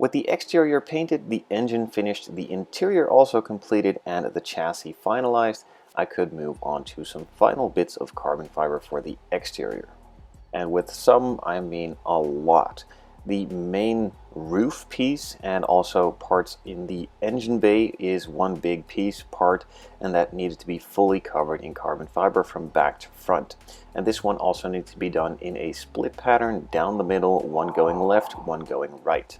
With the exterior painted, the engine finished, the interior also completed, and the chassis finalized, I could move on to some final bits of carbon fiber for the exterior. And with some, I mean a lot. The main roof piece and also parts in the engine bay is one big piece part, and that needed to be fully covered in carbon fiber from back to front. And this one also needs to be done in a split pattern down the middle, one going left, one going right.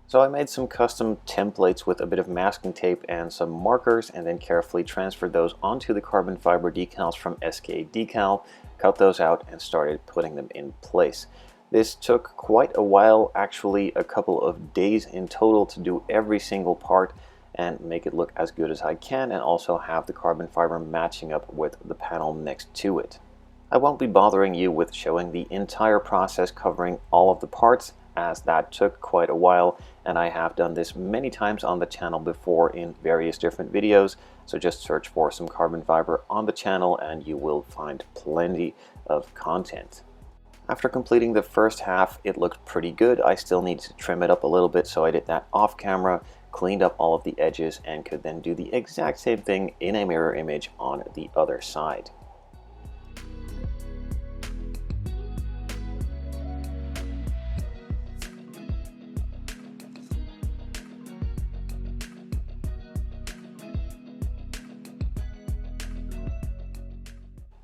So I made some custom templates with a bit of masking tape and some markers, and then carefully transferred those onto the carbon fiber decals from SK Decal, cut those out and started putting them in place. This took quite a while, actually a couple of days in total, to do every single part and make it look as good as I can, and also have the carbon fiber matching up with the panel next to it. I won't be bothering you with showing the entire process covering all of the parts, as that took quite a while, and I have done this many times on the channel before in various different videos, so just search for some carbon fiber on the channel and you will find plenty of content. After completing the first half, it looked pretty good. I still need to trim it up a little bit, so I did that off camera, cleaned up all of the edges, and could then do the exact same thing in a mirror image on the other side.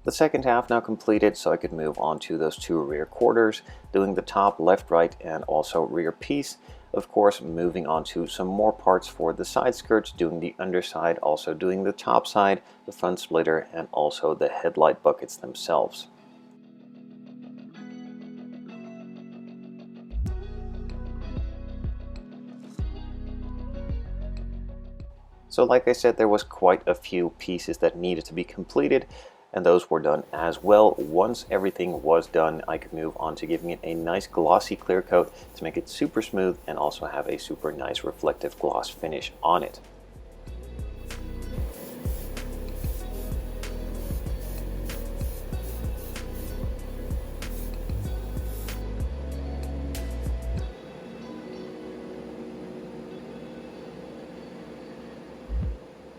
The second half now completed, so I could move on to those two rear quarters, doing the top, left, right, and also rear piece. Of course, moving on to some more parts for the side skirts, doing the underside, also doing the top side, the front splitter, and also the headlight buckets themselves. So like I said, there was quite a few pieces that needed to be completed, and those were done as well. Once everything was done, I could move on to giving it a nice glossy clear coat to make it super smooth and also have a super nice reflective gloss finish on it.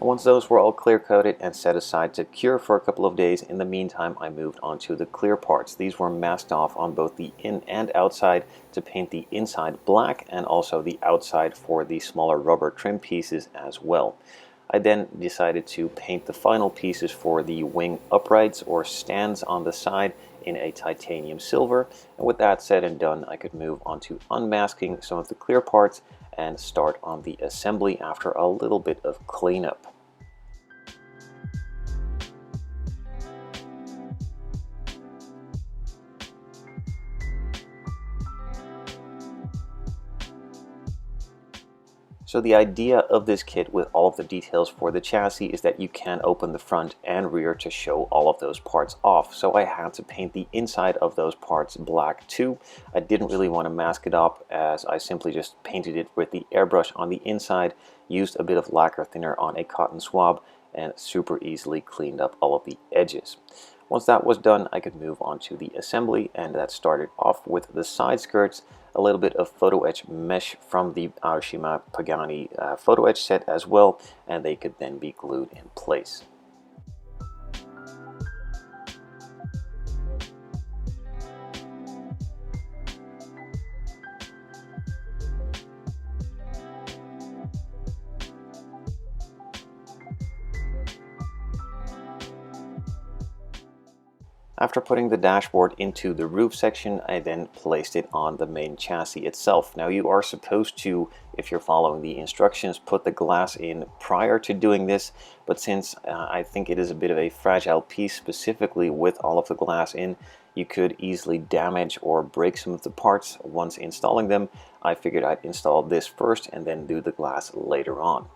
Once those were all clear coated and set aside to cure for a couple of days, in the meantime I moved on to the clear parts. These were masked off on both the in and outside to paint the inside black, and also the outside for the smaller rubber trim pieces as well. I then decided to paint the final pieces for the wing uprights or stands on the side in a titanium silver, and with that said and done, I could move on to unmasking some of the clear parts and start on the assembly after a little bit of cleanup. So the idea of this kit with all of the details for the chassis is that you can open the front and rear to show all of those parts off. So I had to paint the inside of those parts black too. I didn't really want to mask it up, as I simply just painted it with the airbrush on the inside, used a bit of lacquer thinner on a cotton swab, and super easily cleaned up all of the edges. Once that was done, I could move on to the assembly, and that started off with the side skirts, a little bit of photo etch mesh from the Aoshima Pagani photo etch set as well, and they could then be glued in place. After putting the dashboard into the roof section, I then placed it on the main chassis itself. Now you are supposed to, if you're following the instructions, put the glass in prior to doing this, but since I think it is a bit of a fragile piece, specifically with all of the glass in, you could easily damage or break some of the parts once installing them. I figured I'd install this first and then do the glass later on.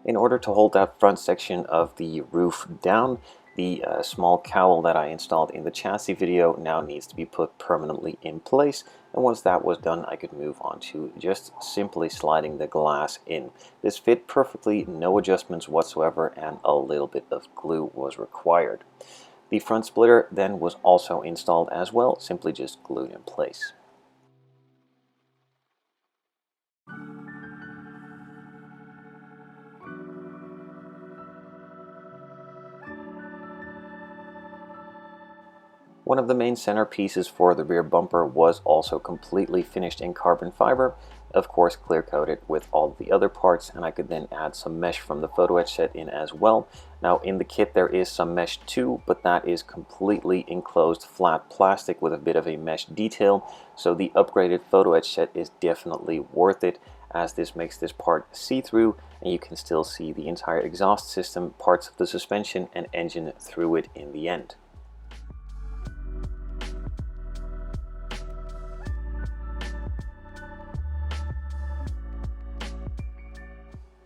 In order to hold that front section of the roof down, the small cowl that I installed in the chassis video now needs to be put permanently in place, and once that was done, I could move on to just simply sliding the glass in. This fit perfectly, no adjustments whatsoever, and a little bit of glue was required. The front splitter then was also installed as well, simply just glued in place. One of the main centerpieces for the rear bumper was also completely finished in carbon fiber, of course clear coated with all the other parts, and I could then add some mesh from the photo etch set in as well. Now in the kit there is some mesh too, but that is completely enclosed flat plastic with a bit of a mesh detail, so the upgraded photo etch set is definitely worth it, as this makes this part see-through and you can still see the entire exhaust system, parts of the suspension and engine through it in the end.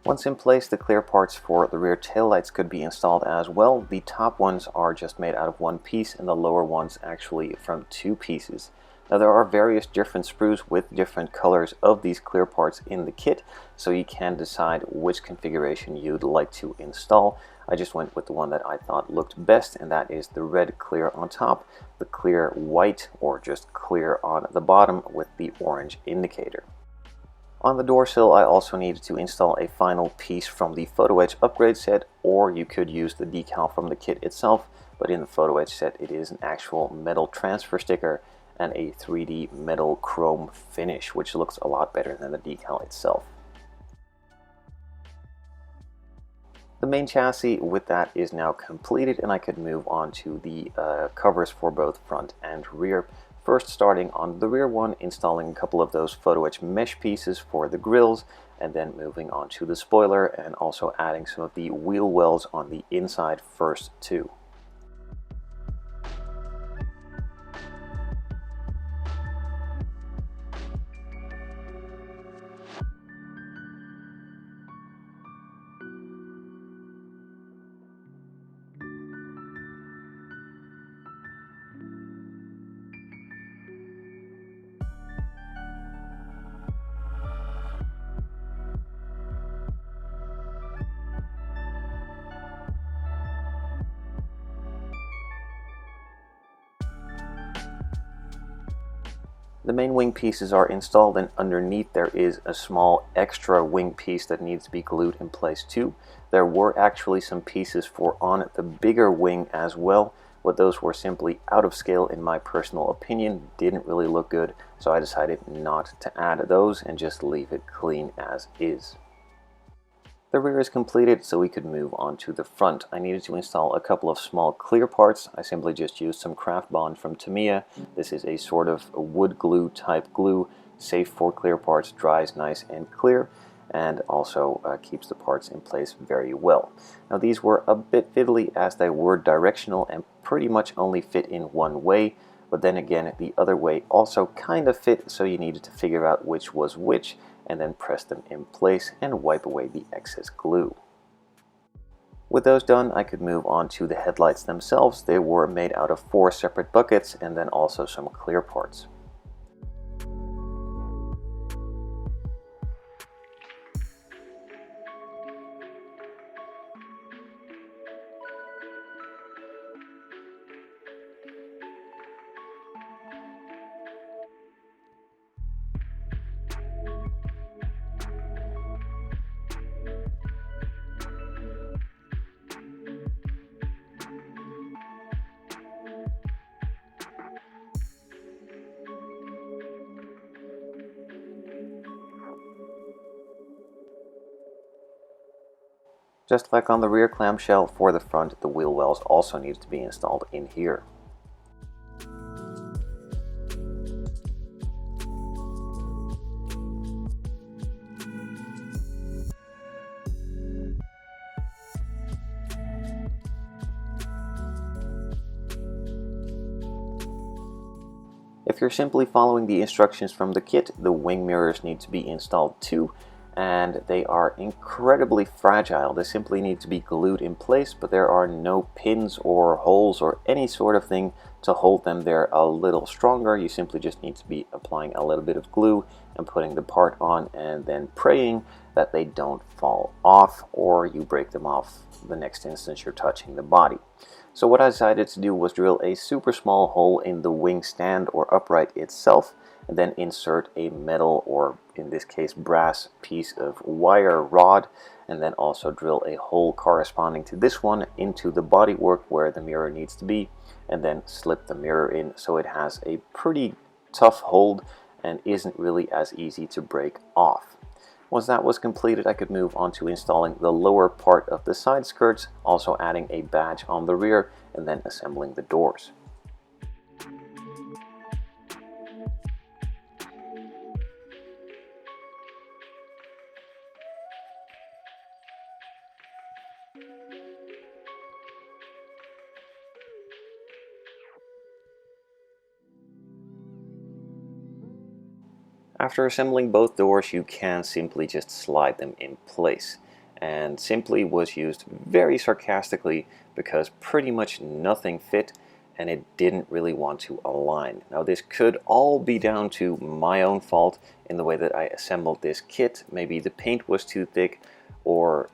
Once in place, the clear parts for the rear taillights could be installed as well. The top ones are just made out of one piece and the lower ones actually from two pieces. Now there are various different sprues with different colors of these clear parts in the kit, so you can decide which configuration you'd like to install. I just went with the one that I thought looked best, and that is the red clear on top, the clear white or just clear on the bottom with the orange indicator. On the door sill I also needed to install a final piece from the photo etch upgrade set, or you could use the decal from the kit itself, but in the photo etch set it is an actual metal transfer sticker and a 3D metal chrome finish, which looks a lot better than the decal itself. The main chassis with that is now completed, and I could move on to the covers for both front and rear. First, starting on the rear one, installing a couple of those photo etch mesh pieces for the grills, and then moving on to the spoiler and also adding some of the wheel wells on the inside first too. The main wing pieces are installed, and underneath there is a small extra wing piece that needs to be glued in place too. There were actually some pieces for on the bigger wing as well, but those were simply out of scale in my personal opinion, didn't really look good, so I decided not to add those and just leave it clean as is. The rear is completed, so we could move on to the front. I needed to install a couple of small clear parts. I simply just used some craft bond from Tamiya. This is a sort of wood glue type glue, safe for clear parts, dries nice and clear, and also keeps the parts in place very well. Now these were a bit fiddly as they were directional and pretty much only fit in one way, but then again the other way also kind of fit, so you needed to figure out which was which, and then press them in place and wipe away the excess glue. With those done, I could move on to the headlights themselves. They were made out of 4 separate buckets and then also some clear parts. Just like on the rear clamshell, for the front, the wheel wells also need to be installed in here. If you're simply following the instructions from the kit, the wing mirrors need to be installed too, and they are incredibly fragile. They simply need to be glued in place, but there are no pins or holes or any sort of thing to hold them there a little stronger. You simply just need to be applying a little bit of glue and putting the part on, and then praying that they don't fall off or you break them off the next instance you're touching the body. So what I decided to do was drill a super small hole in the wing stand or upright itself, and then insert a metal, or in this case brass, piece of wire rod, and then also drill a hole corresponding to this one into the bodywork where the mirror needs to be, and then slip the mirror in so it has a pretty tough hold and isn't really as easy to break off. Once that was completed, I could move on to installing the lower part of the side skirts, also adding a badge on the rear and then assembling the doors. After assembling both doors, you can simply just slide them in place. And simply was used very sarcastically because pretty much nothing fit and it didn't really want to align. Now this could all be down to my own fault in the way that I assembled this kit. Maybe the paint was too thick or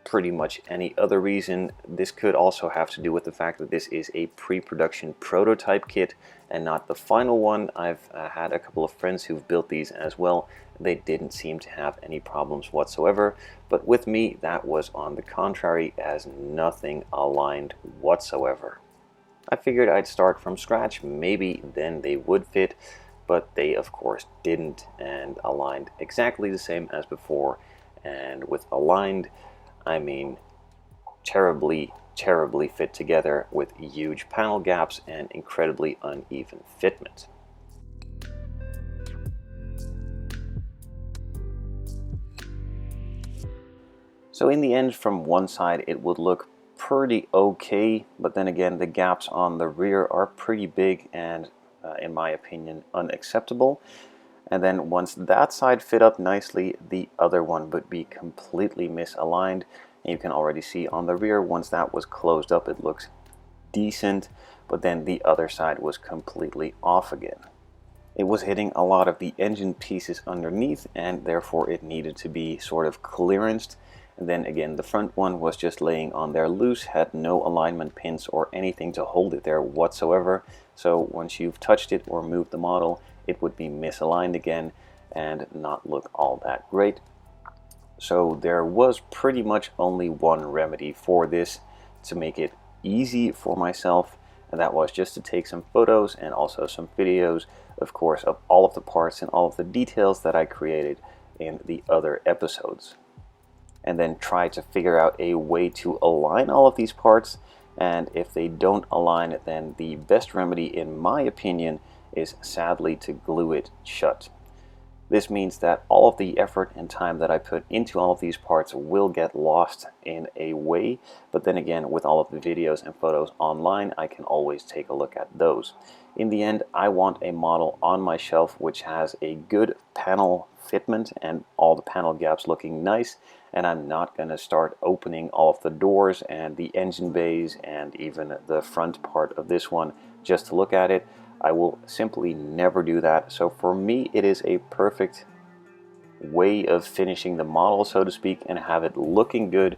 pretty much any other reason. This could also have to do with the fact that this is a pre-production prototype kit and not the final one. I've had a couple of friends who've built these as well. They didn't seem to have any problems whatsoever, but with me that was on the contrary, as nothing aligned whatsoever. I figured I'd start from scratch, maybe then they would fit, but they of course didn't and aligned exactly the same as before. And with aligned, I mean terribly fit together with huge panel gaps and incredibly uneven fitment. So in the end, from one side it would look pretty okay, but then again the gaps on the rear are pretty big and in my opinion unacceptable. And then once that side fit up nicely, the other one would be completely misaligned. And you can already see on the rear, once that was closed up, it looks decent, but then the other side was completely off again. It was hitting a lot of the engine pieces underneath, and therefore it needed to be sort of clearanced. And then again, the front one was just laying on there loose, had no alignment pins or anything to hold it there whatsoever. So once you've touched it or moved the model, it would be misaligned again and not look all that great. So there was pretty much only one remedy for this to make it easy for myself, and that was just to take some photos and also some videos, of course, of all of the parts and all of the details that I created in the other episodes. And then try to figure out a way to align all of these parts, and if they don't align, then the best remedy in my opinion is sadly to glue it shut. This means that all of the effort and time that I put into all of these parts will get lost in a way, but then again, with all of the videos and photos online, I can always take a look at those. In the end, I want a model on my shelf which has a good panel fitment and all the panel gaps looking nice, and I'm not going to start opening all of the doors and the engine bays and even the front part of this one just to look at it. I will simply never do that. So for me, it is a perfect way of finishing the model, so to speak, and have it looking good,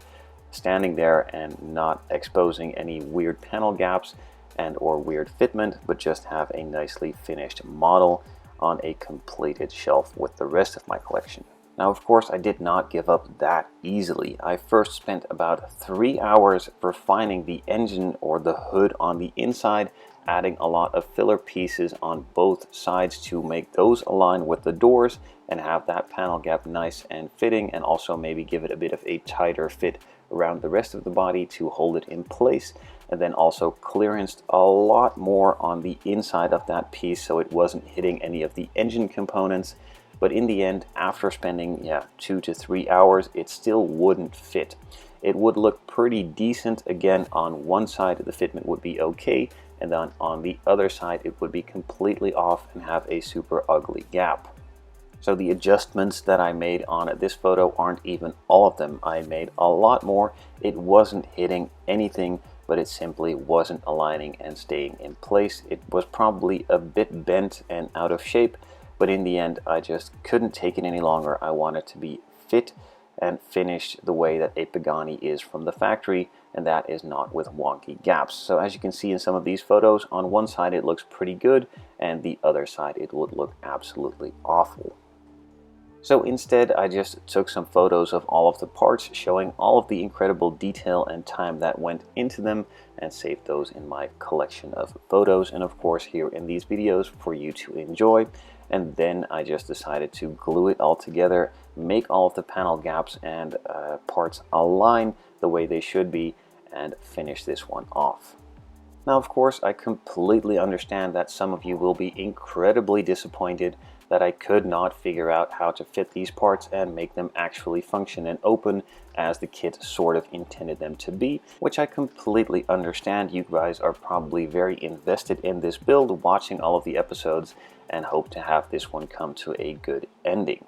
standing there and not exposing any weird panel gaps and or weird fitment, but just have a nicely finished model on a completed shelf with the rest of my collection. Now, of course, I did not give up that easily. I first spent about 3 hours refining the engine or the hood on the inside, adding a lot of filler pieces on both sides to make those align with the doors and have that panel gap nice and fitting, and also maybe give it a bit of a tighter fit around the rest of the body to hold it in place. And then also clearanced a lot more on the inside of that piece so it wasn't hitting any of the engine components. But in the end, after spending 2 to 3 hours, it still wouldn't fit. It would look pretty decent. Again, on one side the fitment would be okay, and then on the other side it would be completely off and have a super ugly gap. So the adjustments that I made on this photo aren't even all of them. I made a lot more. It wasn't hitting anything, but it simply wasn't aligning and staying in place. It was probably a bit bent and out of shape, but in the end I just couldn't take it any longer. I wanted to be fit and finished the way that a Pagani is from the factory, and that is not with wonky gaps. So as you can see in some of these photos, on one side it looks pretty good and the other side it would look absolutely awful. So instead, I just took some photos of all of the parts, showing all of the incredible detail and time that went into them, and saved those in my collection of photos, and of course here in these videos for you to enjoy. And then I just decided to glue it all together, make all of the panel gaps and parts align the way they should be, and finish this one off. Now, of course, I completely understand that some of you will be incredibly disappointed that I could not figure out how to fit these parts and make them actually function and open as the kit sort of intended them to be, which I completely understand. You guys are probably very invested in this build, watching all of the episodes, and hope to have this one come to a good ending.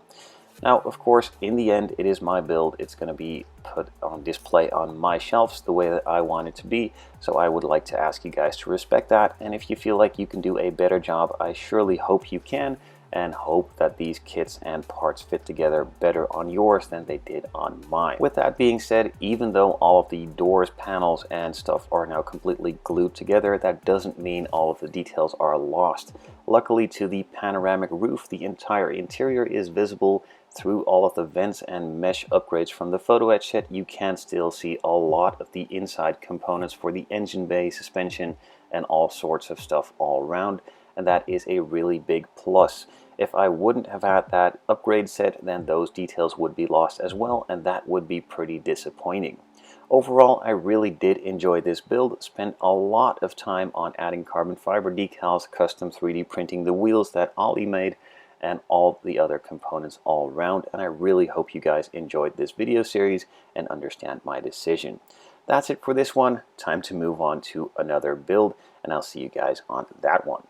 Now, of course, in the end, it is my build. It's going to be put on display on my shelves the way that I want it to be. So I would like to ask you guys to respect that. And if you feel like you can do a better job, I surely hope you can, and hope that these kits and parts fit together better on yours than they did on mine. With that being said, even though all of the doors, panels, and stuff are now completely glued together, that doesn't mean all of the details are lost. Luckily, to the panoramic roof, the entire interior is visible through all of the vents and mesh upgrades from the photo etch set. You can still see a lot of the inside components for the engine bay, suspension, and all sorts of stuff all around, and that is a really big plus. If I wouldn't have had that upgrade set, then those details would be lost as well, and that would be pretty disappointing. Overall, I really did enjoy this build. Spent a lot of time on adding carbon fiber decals, custom 3D printing the wheels that Ollie made, and all the other components all around, and I really hope you guys enjoyed this video series and understand my decision. That's it for this one. Time to move on to another build, and I'll see you guys on that one.